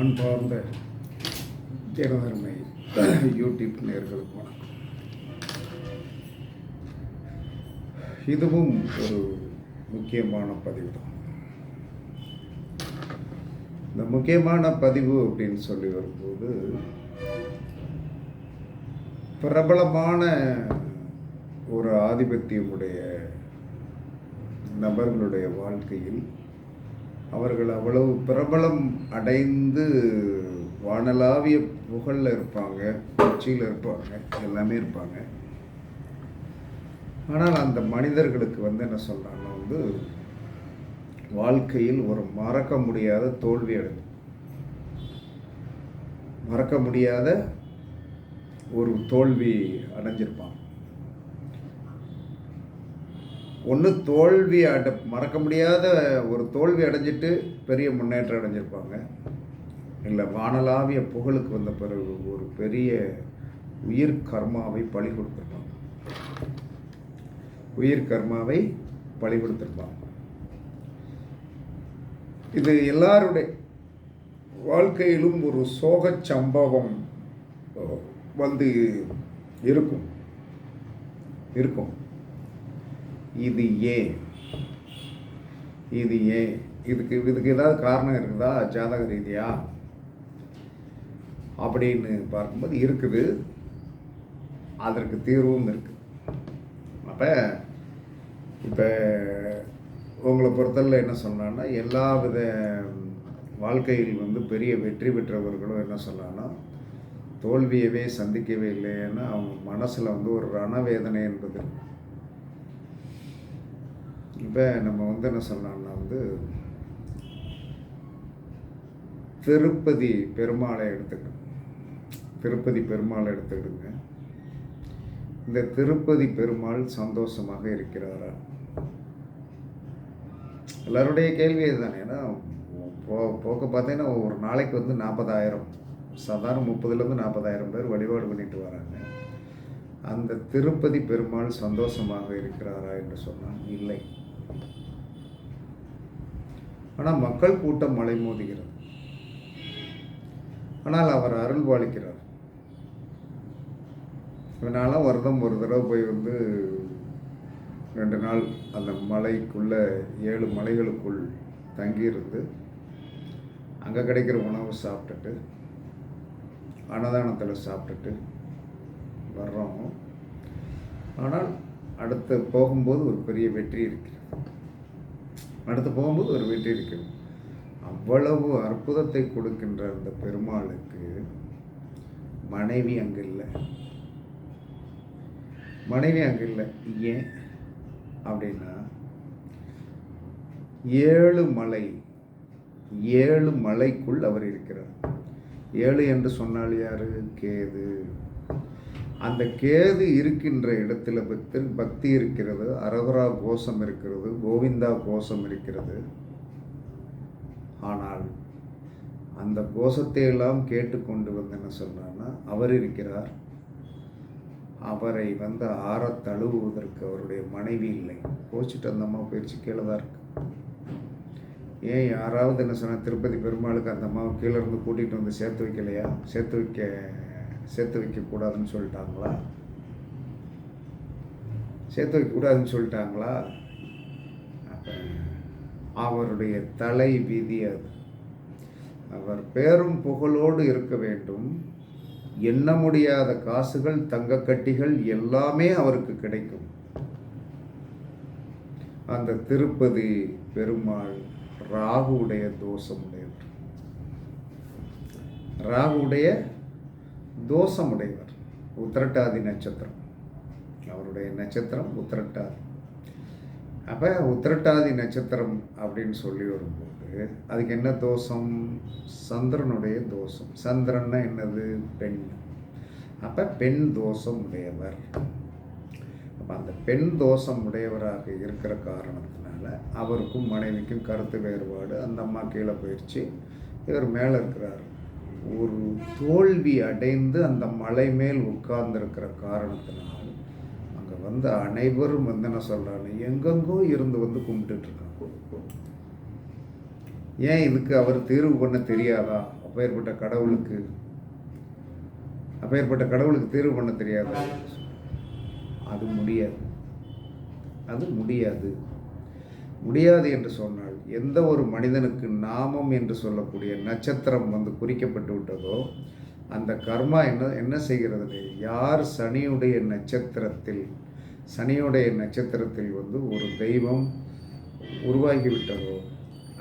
அன்பார்ந்த தினதர்மை யூடியூப் நேயர்களுக்கு வணக்கம். இதுவும் ஒரு முக்கியமான பதிவு தான். இந்த முக்கியமான பதிவு அப்படின்னு சொல்லி வரும்போது, பிரபலமான ஒரு ஆதிபத்தியமுடைய நபர்களுடைய வாழ்க்கையில் அவர்கள் அவ்வளவு பிரபலம் அடைந்து வானளாவிய புகழில் இருப்பாங்க, உச்சியில் இருப்பாங்க, எல்லாமே இருப்பாங்க. ஆனால் அந்த மனிதர்களுக்கு என்ன சொல்கிறாங்கன்னா வாழ்க்கையில் ஒரு மறக்க முடியாத தோல்வி மறக்க முடியாத ஒரு தோல்வி அடைஞ்சிருப்பாங்க. ஒன்று தோல்வி மறக்க முடியாத ஒரு தோல்வி அடைஞ்சிட்டு பெரிய முன்னேற்றம் அடைஞ்சிருப்பாங்க, இல்லை வானளாவிய புகழுக்கு வந்த பிறகு ஒரு பெரிய உயிர் கர்மாவை பலி கொடுத்துருப்பாங்க. இது எல்லாருடைய வாழ்க்கையிலும் ஒரு சோக சம்பவம் இருக்கும். இது ஏன் இதுக்கு ஏதாவது காரணம் இருக்குதா ஜாதக ரீதியா அப்படின்னு பார்க்கும்போது இருக்குது. அதற்கு தீர்வும் இருக்குது. அப்போ இப்போ உங்களை பொறுத்தவரை என்ன சொன்னான்னா, எல்லா வித வாழ்க்கையில் பெரிய வெற்றி பெற்றவர்களும் என்ன சொன்னான்னா, தோல்வியவே சந்திக்கவே இல்லைன்னா அவங்க மனசில் ஒரு ரணவேதனை என்பது. இப்போ நம்ம என்ன சொன்னோம்னா, திருப்பதி பெருமாளை எடுத்துக்கிடுங்க. இந்த திருப்பதி பெருமாள் சந்தோஷமாக இருக்கிறாரா? எல்லாருடைய கேள்வி இதுதானே. ஏன்னா போக்க பார்த்தீங்கன்னா ஒரு நாளைக்கு 40,000, சாதாரண 30,000 40,000 பேர் வழிபாடு பண்ணிட்டு வராங்க. அந்த திருப்பதி பெருமாள் சந்தோஷமாக இருக்கிறாரா என்று சொன்னால் இல்லை. ஆனால் மக்கள் கூட்டம் மலைமோதுகிறது. ஆனால் அவர் அருள் பாலிக்கிறார். இதனால வருடம் ஒரு தடவை போய் 2 நாள் அந்த மலைக்குள்ள 7 மலைகளுக்குள் தங்கியிருந்து அங்கே கிடைக்கிற உணவு சாப்பிட்டுட்டு அன்னதானத்தில் சாப்பிட்டுட்டு வர்றோம். ஆனால் அடுத்து போகும்போது ஒரு பெரிய வெற்றி இருக்கிறது. அவ்வளவு அற்புதத்தை கொடுக்கின்ற அந்த பெருமாளுக்கு மனைவி அங்கே இல்லை. ஏன் அப்படின்னா 7 மலைக்குள் அவர் இருக்கிறார். 7 என்று சொன்னால் யாரு? கேது. அந்த கேது இருக்கின்ற இடத்துல பக்தி இருக்கிறது, அரகுரா கோஷம் இருக்கிறது, கோவிந்தா கோஷம் இருக்கிறது. ஆனால் அந்த கோஷத்தை எல்லாம் கேட்டுக்கொண்டு என்ன சொல்றான்னா, அவர் இருக்கிறார். அவரை ஆற தழுவுவதற்கு அவருடைய மனைவி இல்லை. கோச்சிட்டு அந்த அம்மா போயிடுச்சு, கீழே தான் இருக்கு. ஏன் யாராவது என்ன சொன்னால், திருப்பதி பெருமாளுக்கு அந்த அம்மாவை கீழே இருந்து கூட்டிகிட்டு வந்து சேர்த்து வைக்கலையா? சேர்த்து வைக்கக்கூடாதுன்னு சொல்லிட்டாங்களா? அவருடைய தலை விதி அது. அவர் பேரும் புகழோடு இருக்க வேண்டும். எண்ண முடியாத காசுகள், தங்க கட்டிகள் எல்லாமே அவருக்கு கிடைக்கும். அந்த திருப்பதி பெருமாள் ராகுடைய தோஷமுடையவர். உத்திரட்டாதி நட்சத்திரம், அவருடைய நட்சத்திரம் உத்திரட்டாதி. அப்போ உத்திரட்டாதி நட்சத்திரம் அப்படின்னு சொல்லி வரும்போது அதுக்கு என்ன தோஷம்? சந்திரனுடைய தோஷம். சந்திரன்னா என்னது? பெண். அப்போ பெண் தோஷம் உடையவர். அப்போ அந்த பெண் தோஷம் உடையவராக இருக்கிற காரணத்தினால அவருக்கும் மனைவிக்கும் கருத்து வேறுபாடு. அந்த அம்மா கீழே போயிடுச்சு, இவர் மேலே இருக்கிறார். ஒரு தோல்வி அடைந்து அந்த மலை மேல் உட்கார்ந்துருக்கிற காரணத்தினால் அங்கே அனைவரும் என்ன சொல்கிறாங்க, எங்கெங்கோ இருந்து கும்பிட்டுட்டு இருக்காங்க. ஏன் இதுக்கு அவர் தீர்வு பண்ண தெரியாதா? அப்பேற்பட்ட கடவுளுக்கு தீர்வு பண்ண தெரியாதா? அது முடியாது. அது முடியாது. முடியாது என்று சொன்னால், எந்த ஒரு மனிதனுக்கு நாமம் என்று சொல்லக்கூடிய நட்சத்திரம் குறிக்கப்பட்டு விட்டதோ, அந்த கர்மா என்ன செய்கிறது? யார் சனியுடைய நட்சத்திரத்தில் ஒரு தெய்வம் உருவாகிவிட்டதோ,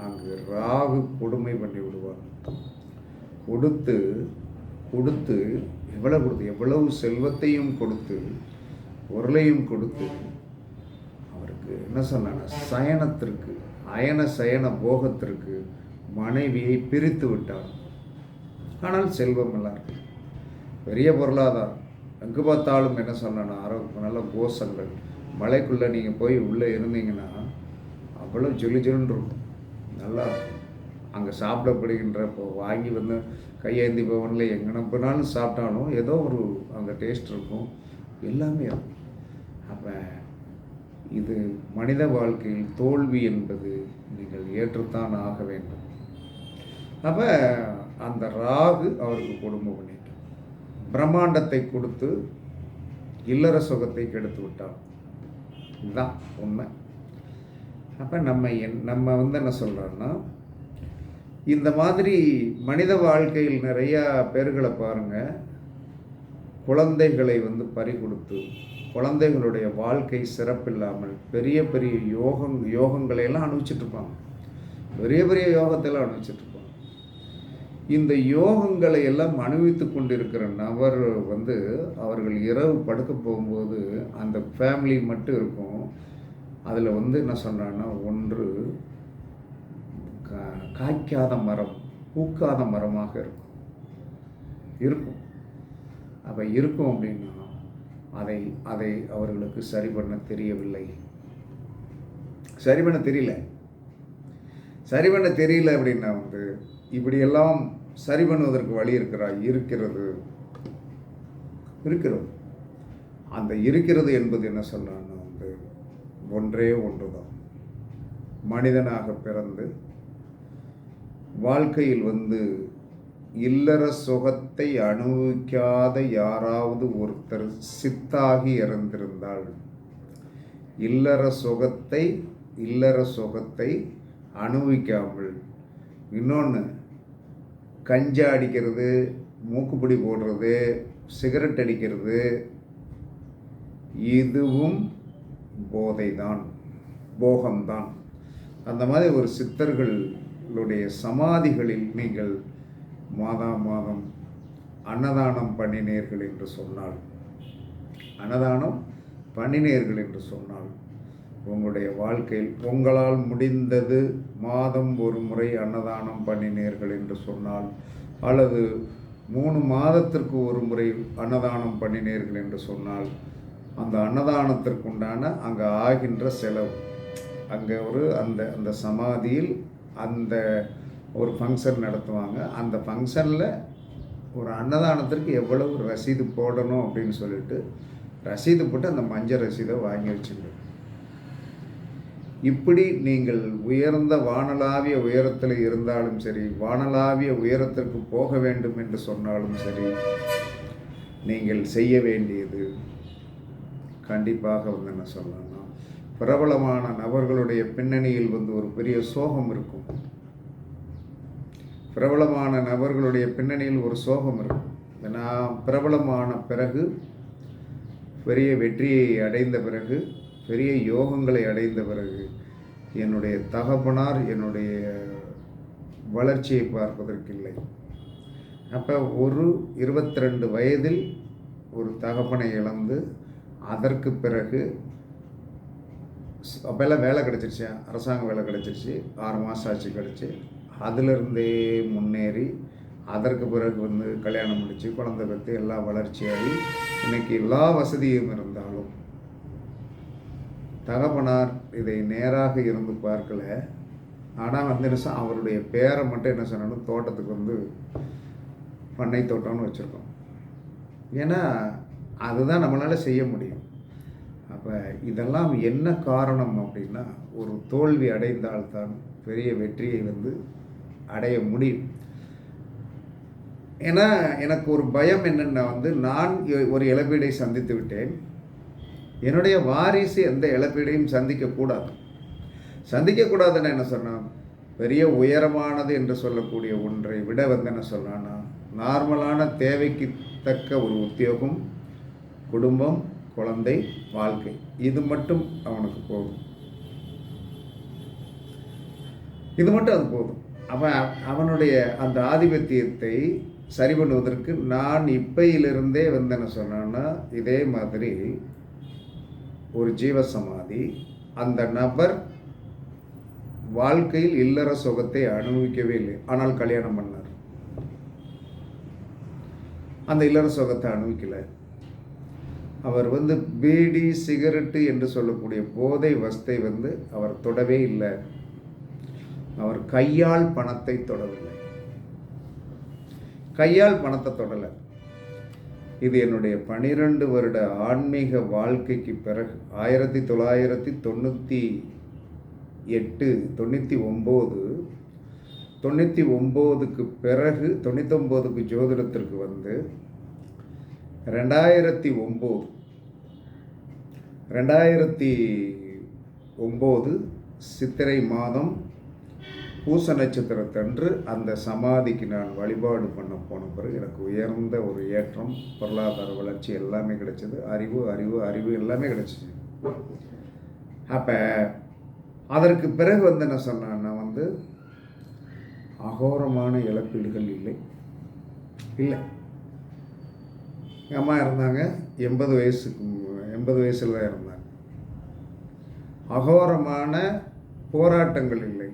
அங்கு ராகு கொடுமை பண்ணி விடுவார். கொடுத்து எவ்வளவு செல்வத்தையும் கொடுத்து, பொருளையும் கொடுத்து, அவருக்கு என்ன சொன்னாங்க, சயனத்திற்கு, அயன சயன போகத்திற்கு மனைவியை பிரித்து விட்டார். ஆனால் செல்வம் எல்லாம் இருக்கு, பெரிய பொருளாதாரம், எங்கு பார்த்தாலும் என்ன சொன்னா, நல்ல கோஷங்கள். மலைக்குள்ளே நீங்கள் போய் உள்ளே இருந்தீங்கன்னா அவ்வளோ ஜொலிஜொலின்னு இருக்கும், நல்லா இருக்கும். அங்கே சாப்பிடப்படுகின்ற இப்போ வாங்கி கையேந்தி பவனில் எங்கே போனாலும் சாப்பிட்டாலும் ஏதோ ஒரு அங்கே டேஸ்ட் இருக்கும், எல்லாமே இருக்கும். அப்போ இது மனித வாழ்க்கையில் தோல்வி என்பது நீங்கள் ஏற்றுத்தான் ஆக வேண்டும். அப்போ அந்த ராகு அவருக்கு குடும்பம் பண்ணிட்டு பிரம்மாண்டத்தை கொடுத்து இல்லற சுகத்தை கெடுத்து விட்டார். இதுதான் உண்மை. அப்போ நம்ம என்ன சொல்கிறோன்னா, இந்த மாதிரி மனித வாழ்க்கையில் நிறையா பேர்களை பாருங்கள், குழந்தைகளை பறி குழந்தைகளுடைய வாழ்க்கை சிறப்பில்லாமல் பெரிய பெரிய யோகங்களையெல்லாம் அனுபவிச்சுட்ருப்பாங்க, பெரிய பெரிய யோகத்தையெல்லாம் அனுபவிச்சுட்ருப்பாங்க. இந்த யோகங்களை எல்லாம் அனுபவித்து கொண்டிருக்கிற நபர் அவர்கள் இரவு படுக்க போகும்போது அந்த ஃபேமிலி மட்டும் இருக்கும். அதில் என்ன சொல்கிறாங்கன்னா, ஒன்று காய்க்காத மரம், பூக்காத மரமாக இருக்கும். அப்போ இருக்கும் அப்படின்னா அதை அவர்களுக்கு சரி பண்ண தெரியவில்லை, சரி பண்ண தெரியல அப்படின்னா இப்படியெல்லாம் சரி பண்ணுவதற்கு வழி இருக்கிறது. அந்த இருக்கிறது என்பது என்ன சொல்றான்னா, ஒன்றே ஒன்றுதான். மனிதனாக பிறந்து வாழ்க்கையில் இல்லற சுகத்தை அனுபவிக்காத யாராவது ஒருத்தர் சித்தாகி இறந்திருந்தால், இல்லற சுகத்தை அனுபவிக்காமல், இன்னொன்று கஞ்சா அடிக்கிறது, மூக்குப்பிடி போடுறது, சிகரெட் அடிக்கிறது, இதுவும் போதைதான், போகம்தான். அந்த மாதிரி ஒரு சித்தர்களுடைய சமாதிகளில் நீங்கள் மாதம் அன்னதானம் பண்ணினீர்கள் என்று சொன்னால், உங்களுடைய வாழ்க்கையில் உங்களால் முடிந்தது மாதம் ஒரு முறை அன்னதானம் பண்ணினீர்கள் என்று சொன்னால், அல்லது 3 மாதத்திற்கு ஒரு முறை அன்னதானம் பண்ணினீர்கள் என்று சொன்னால், அந்த அன்னதானத்திற்குண்டான அங்கே ஆகின்ற செலவு, அங்கே அந்த சமாதியில் அந்த ஒரு ஃபங்க்ஷன் நடத்துவாங்க. அந்த ஃபங்க்ஷனில் ஒரு அன்னதானத்திற்கு எவ்வளவு ரசீது போடணும் அப்படின்னு சொல்லிட்டு ரசீது போட்டு அந்த மஞ்சள் ரசீதை வாங்கி வச்சுங்க. இப்படி நீங்கள் உயர்ந்த வானளாவிய உயரத்தில் இருந்தாலும் சரி, வானளாவிய உயரத்திற்கு போக வேண்டும் என்று சொன்னாலும் சரி, நீங்கள் செய்ய வேண்டியது கண்டிப்பாக என்ன சொல்லணும்னா, பிரபலமான நபர்களுடைய பின்னணியில் ஒரு பெரிய சோகம் இருக்கும். பிரபலமான நபர்களுடைய பின்னணியில் ஒரு சோகம் இருக்கும். ஏன்னா பிரபலமான பிறகு, பெரிய வெற்றியை அடைந்த பிறகு, பெரிய யோகங்களை அடைந்த பிறகு, என்னுடைய தகப்பனார் என்னுடைய வளர்ச்சியை பார்ப்பதற்கில்லை. அப்போ ஒரு 22 வயதில் ஒரு தகப்பனை இழந்து, அதற்கு பிறகு அப்போல்லாம் வேலை கிடச்சிருச்சு, அரசாங்க வேலை கிடச்சிருச்சு, 6 மாதம் ஆச்சு கிடச்சி, அதிலிருந்தே முன்னேறி அதற்கு பிறகு கல்யாணம் முடித்து குழந்தை பெற்று எல்லாம் வளர்ச்சியாகி இன்றைக்கி எல்லா வசதியும் இருந்தாலும் தகப்பனார் இதை நேராக இருந்து பார்க்கல. ஆனால் அவருடைய பேரை மட்டும் என்ன சொன்னாலும் தோட்டத்துக்கு பண்ணை தோட்டம்னு வச்சுருக்கோம். ஏன்னா அதுதான் நம்மளால் செய்ய முடியும். அப்போ இதெல்லாம் என்ன காரணம் அப்படின்னா, ஒரு தோல்வி அடைந்தால்தான் பெரிய வெற்றியை அடைய முடியும். ஏன்னா எனக்கு ஒரு பயம் என்னென்னா நான் ஒரு இழப்பீடை சந்தித்து விட்டேன். என்னுடைய வாரிசு எந்த இழப்பீடையும் சந்திக்கக்கூடாதுன்னு என்ன சொன்னான், பெரிய உயரமானது என்று சொல்லக்கூடிய ஒன்றை விட என்ன சொன்னான்னா, நார்மலான தேவைக்கு தக்க ஒரு உத்தியோகம், குடும்பம், குழந்தை, வாழ்க்கை, இது மட்டும் அவனுக்கு போதும். இது மட்டும் அது போதும். அவனுடைய அந்த ஆதிபத்தியத்தை சரி பண்ணுவதற்கு நான் இப்பையிலிருந்தே என்ன சொன்னான்னா, இதே மாதிரி ஒரு ஜீவசமாதி, அந்த நபர் வாழ்க்கையில் இல்லற சுகத்தை அனுபவிக்கவே இல்லை, ஆனால் கல்யாணம் பண்ணார். அந்த இல்லற சுகத்தை அனுபவிக்கல. அவர் பீடி, சிகரெட்டு என்று சொல்லக்கூடிய போதை வஸ்தை அவர் தொடவே இல்லை. அவர் கையால் பணத்தை தொடவில்லை, கையால் பணத்தை தொடலை. இது என்னுடைய 12 வருட ஆன்மீக வாழ்க்கைக்கு பிறகு 1998, 99க்கு பிறகு 99க்கு ஜோதிடத்திற்கு 2009 சித்திரை மாதம் பூச நட்சத்திரத்தன்று அந்த சமாதிக்கு நான் வழிபாடு பண்ண போன பிறகு எனக்கு உயர்ந்த ஒரு ஏற்றம், பொருளாதார வளர்ச்சி எல்லாமே கிடைச்சது. அறிவு எல்லாமே கிடைச்சிச்சு. அப்போ அதற்கு பிறகு என்ன சொன்னான்னா அகோரமான இழப்பீடுகள் இல்லை. எங்கள் அம்மா இருந்தாங்க, 80 வயசில் தான் இருந்தாங்க. அகோரமான போராட்டங்கள் இல்லை,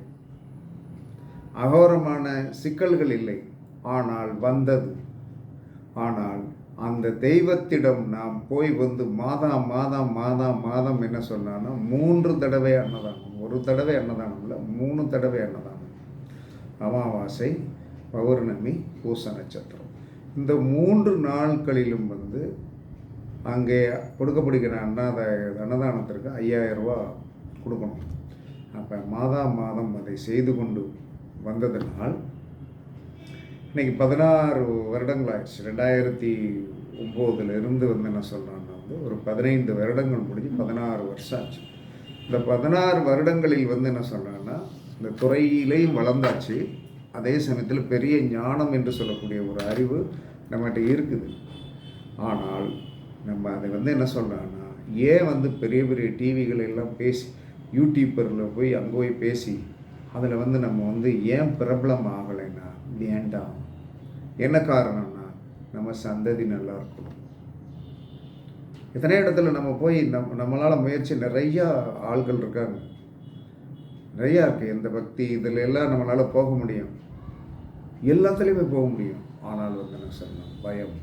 அகோரமான சிக்கல்கள் இல்லை. ஆனால் அந்த தெய்வத்திடம் நாம் போய் மாதம் என்ன சொன்னான்னா 3 தடவை அன்னதானம், 1 தடவை அன்னதானம் இல்லை, 3 தடவை அன்னதானம். அமாவாசை, பௌர்ணமி, பூச நட்சத்திரம், இந்த 3 நாட்களிலும் அங்கே கொடுக்கப்படுகிற அன்னதானத்திற்கு 5000 ரூபா கொடுக்கணும். அப்போ மாதம் அதை செய்து கொண்டு வந்ததனால் இன்றைக்கி 16 வருடங்கள் ஆயிடுச்சு. 2009 என்ன சொல்கிறான்னா ஒரு 15 வருடங்கள் முடிஞ்சு 16 வருஷம் ஆச்சு. இந்த 16 வருடங்களில் என்ன சொல்கிறான்னா இந்த துறையிலையும் வளர்ந்தாச்சு. அதே சமயத்தில் பெரிய ஞானம் என்று சொல்லக்கூடிய ஒரு அறிவு நம்மகிட்ட இருக்குது. ஆனால் நம்ம அதை என்ன சொல்கிறான்னா, ஏன் பெரிய பெரிய டிவிகள் எல்லாம் பேசி, யூடியூப்பரில் போய் அங்கே போய் பேசி அதில் நம்ம ஏன் பிரபலம் ஆகலைன்னா, வேண்டாம். என்ன காரணம்னா, நம்ம சந்ததி நல்லா இருக்கணும். எத்தனை இடத்துல நம்ம போய் நம்மளால் முயற்சி, நிறையா ஆள்கள் இருக்காங்க, நிறையா இருக்குது. எந்த பக்தி இதில் எல்லாம் நம்மளால் போக முடியும், எல்லாத்துலேயுமே போக முடியும். ஆனால் என்ன சொல்லலாம், பயம்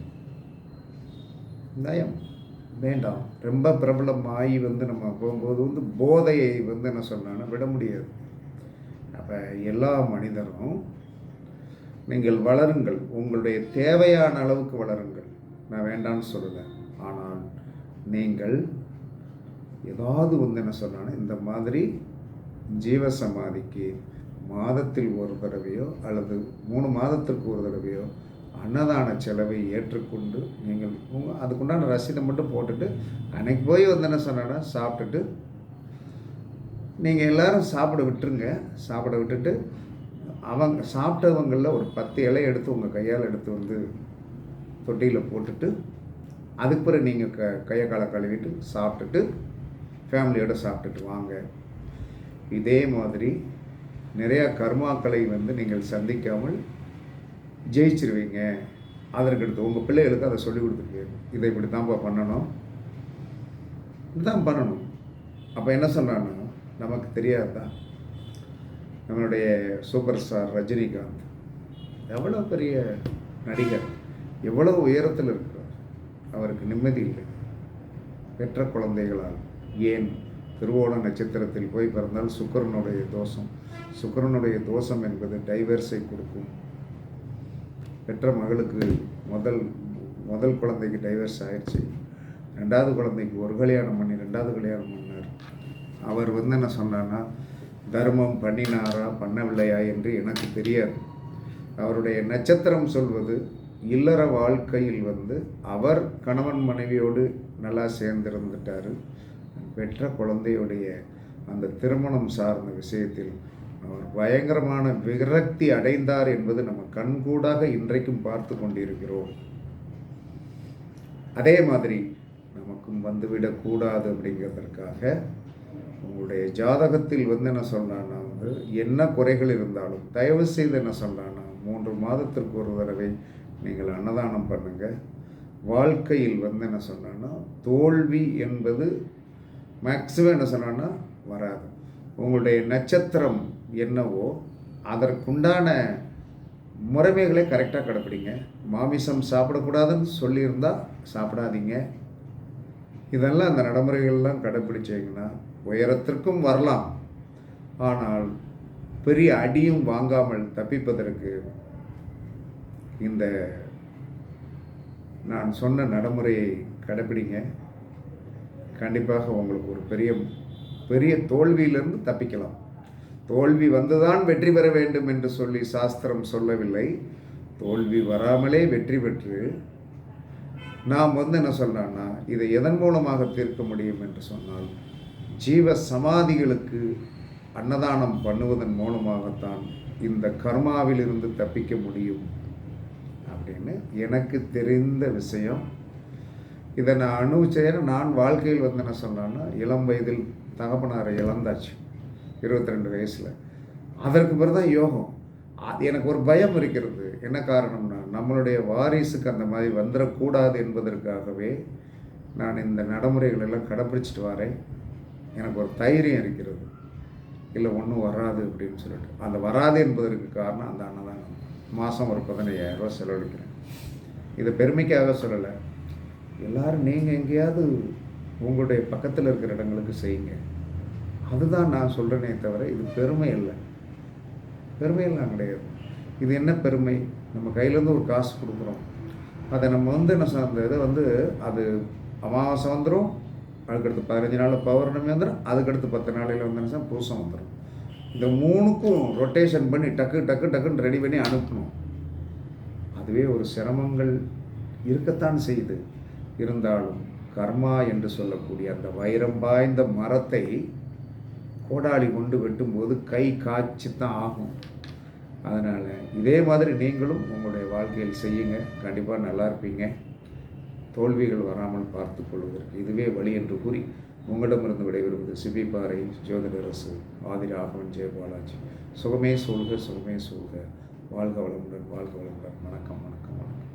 வேண்டாம். ரொம்ப பிரபலம் ஆகி நம்ம போகும்போது போதையை என்ன சொன்னான்னா விட முடியாது. அப்போ எல்லா மனிதரும் நீங்கள் வளருங்கள், உங்களுடைய தேவையான அளவுக்கு வளருங்கள், நான் வேண்டான்னு சொல்லுவேன். ஆனால் நீங்கள் ஏதாவது என்ன சொன்னான்னா இந்த மாதிரி ஜீவசமாதிக்கு மாதத்தில் ஒரு தடவையோ அல்லது 3 மாதத்திற்கு ஒரு தடவையோ அன்னதான செலவை ஏற்றுக்கொண்டு நீங்கள் அதுக்குண்டான ரசீதை மட்டும் போட்டுட்டு அன்னைக்கு போய் என்ன சொன்னா சாப்பிட்டுட்டு நீங்கள் எல்லோரும் சாப்பிட விட்டுட்டு அவங்க சாப்பிட்டவங்களில் ஒரு 10 இலை எடுத்து உங்கள் கையால் எடுத்து தொட்டியில் போட்டுட்டு அதுக்கு பிறகு நீங்கள் கையை காலை கழுவிட்டு சாப்பிட்டுட்டு ஃபேமிலியோடு சாப்பிட்டுட்டு வாங்க. இதே மாதிரி நிறையா கர்மாக்களை நீங்கள் சந்திக்காமல் ஜெயிச்சிருவீங்க. அதற்கடுத்து உங்கள் பிள்ளைகளுக்கு அதை சொல்லிக் கொடுத்துருக்கீங்க, இதை இப்படி தான்ப்பா பண்ணணும், இதுதான் பண்ணணும். அப்போ என்ன சொல்கிறான்னா, நமக்கு தெரியாதா, நம்மளுடைய சூப்பர் ஸ்டார் ரஜினிகாந்த் எவ்வளோ பெரிய நடிகர், எவ்வளோ உயரத்தில் இருக்கிறார், அவருக்கு நிம்மதி இல்லை. பெற்ற குழந்தைகளால், ஏன் திருவோண நட்சத்திரத்தில் போய் பிறந்தால் சுக்கிரனுடைய தோஷம் என்பது டைவர்ஸை கொடுக்கும். பெற்ற மகளுக்கு முதல் குழந்தைக்கு டைவர்ஸ் ஆயிடுச்சு, 2வது குழந்தைக்கு ஒரு கல்யாணம் பண்ணி 2வது கல்யாணம் பண்ணார். அவர் என்ன சொன்னான்னா, தர்மம் பண்ணினாரா பண்ணவில்லையா என்று எனக்கு தெரியாது. அவருடைய நட்சத்திரம் சொல்வது இல்லற வாழ்க்கையில் அவர் கணவன் மனைவியோடு நல்லா சேர்ந்திருந்துட்டார். பெற்ற குழந்தையுடைய அந்த திருமணம் சார்ந்த விஷயத்தில் அவர் பயங்கரமான விரக்தி அடைந்தார் என்பது நம்ம கண்கூடாக இன்றைக்கும் பார்த்து கொண்டிருக்கிறோம். அதே மாதிரி நமக்கும் வந்துவிடக்கூடாது அப்படிங்கிறதற்காக உங்களுடைய ஜாதகத்தில் என்ன சொல்கிறான்னா என்ன குறைகள் இருந்தாலும் தயவு செய்து என்ன சொல்கிறான்னா 3 மாதத்திற்கு ஒரு தடவை நீங்கள் அன்னதானம் பண்ணுங்கள். வாழ்க்கையில் என்ன சொன்னான்னா தோல்வி என்பது மேக்ஸிமம் என்ன சொன்னான்னா வராது. உங்களுடைய நட்சத்திரம் என்னவோ அதற்குண்டான முறைமைகளை கரெக்டாக கடைப்பிடிங்க. மாமிசம் சாப்பிடக்கூடாதுன்னு சொல்லியிருந்தால் சாப்பிடாதீங்க. இதெல்லாம் அந்த நடைமுறைகள்லாம் கடைப்பிடிச்சிங்கன்னா உயரத்திற்கும் வரலாம். ஆனால் பெரிய அடியும் வாங்காமல் தப்பிப்பதற்கு இந்த நான் சொன்ன நடைமுறையை கடைப்பிடிங்க. கண்டிப்பாக உங்களுக்கு ஒரு பெரிய தோல்வியிலிருந்து தப்பிக்கலாம். தோல்வி வந்துதான் வெற்றி பெற வேண்டும் என்று சொல்லி சாஸ்திரம் சொல்லவில்லை. தோல்வி வராமலே வெற்றி பெற்று நாம் என்ன சொல்கிறோன்னா இதை எதன் மூலமாக தீர்க்க முடியும் என்று சொன்னால் ஜீவ சமாதிகளுக்கு அன்னதானம் பண்ணுவதன் மூலமாகத்தான் இந்த கர்மாவிலிருந்து தப்பிக்க முடியும் அப்படின்னு எனக்கு தெரிந்த விஷயம். இதை நான் அனுபவிச்சேன். நான் வாழ்க்கையில் என்ன சொன்னேன்னா இளம் வயதில் தகப்பனாரை இழந்தாச்சு 22 வயசில். அதற்கு பிறகு தான் யோகம். அது எனக்கு ஒரு பயம் இருக்கிறது. என்ன காரணம்னா நம்மளுடைய வாரிசுக்கு அந்த மாதிரி வந்துடக்கூடாது என்பதற்காகவே நான் இந்த நடைமுறைகள் எல்லாம் கடைப்பிடிச்சிட்டு வரேன். எனக்கு ஒரு தைரியம் இருக்கிறது. இல்லை ஒன்றும் வராது அப்படின்னு சொல்லிட்டு அந்த வராது என்பதற்கு காரணம் அந்த அன்னதானம். மாதம் ஒரு 15,000 ரூபா செலவழிக்கிறேன். இதை பெருமைக்காக சொல்லலை. எல்லோரும் நீங்கள் எங்கேயாவது உங்களுடைய பக்கத்தில் இருக்கிற இடங்களுக்கு செய்யுங்க. அதுதான் நான் சொல்கிறேனே தவிர இது பெருமை இல்லை. பெருமையெல்லாம் கிடையாது. இது என்ன பெருமை? நம்ம கையிலேருந்து ஒரு காசு கொடுக்குறோம். அதை நம்ம என்ன அந்த இதை அது அமாவாசை வந்துடும், அதுக்கடுத்து 15 நாளில் பௌர்ணமி வந்துடும், அதுக்கடுத்து 10 நாளையில் பூசம் வந்துடும். இந்த 3க்கும் ரொட்டேஷன் பண்ணி டக்குன்னு ரெடி பண்ணி அனுப்பணும். அதுவே ஒரு சிரமங்கள் இருக்கத்தான் செய்யுது. இருந்தாலும் கர்மா என்று சொல்லக்கூடிய அந்த வைரம் பாய்ந்த மரத்தை கோடாளி கொண்டு வெட்டும்போது கை காய்ச்சித்தான் ஆகும். அதனால் இதே மாதிரி நீங்களும் உங்களுடைய வாழ்க்கையில் செய்யுங்க. கண்டிப்பாக நல்லா இருப்பீங்க. தோல்விகள் வராமல் பார்த்து கொள்வதற்கு இதுவே வழி என்று கூறி உங்களிடமிருந்து விடைபெறுவது சிபிபாறை ஜோதிடரசு ஆதி ராகவன் ஜெயபாலாஜி. சுகமே சொல்க, சுகமே சொல்க. வாழ்க வளமுடன், வாழ்க வளமுடன். வணக்கம், வணக்கம், வணக்கம்.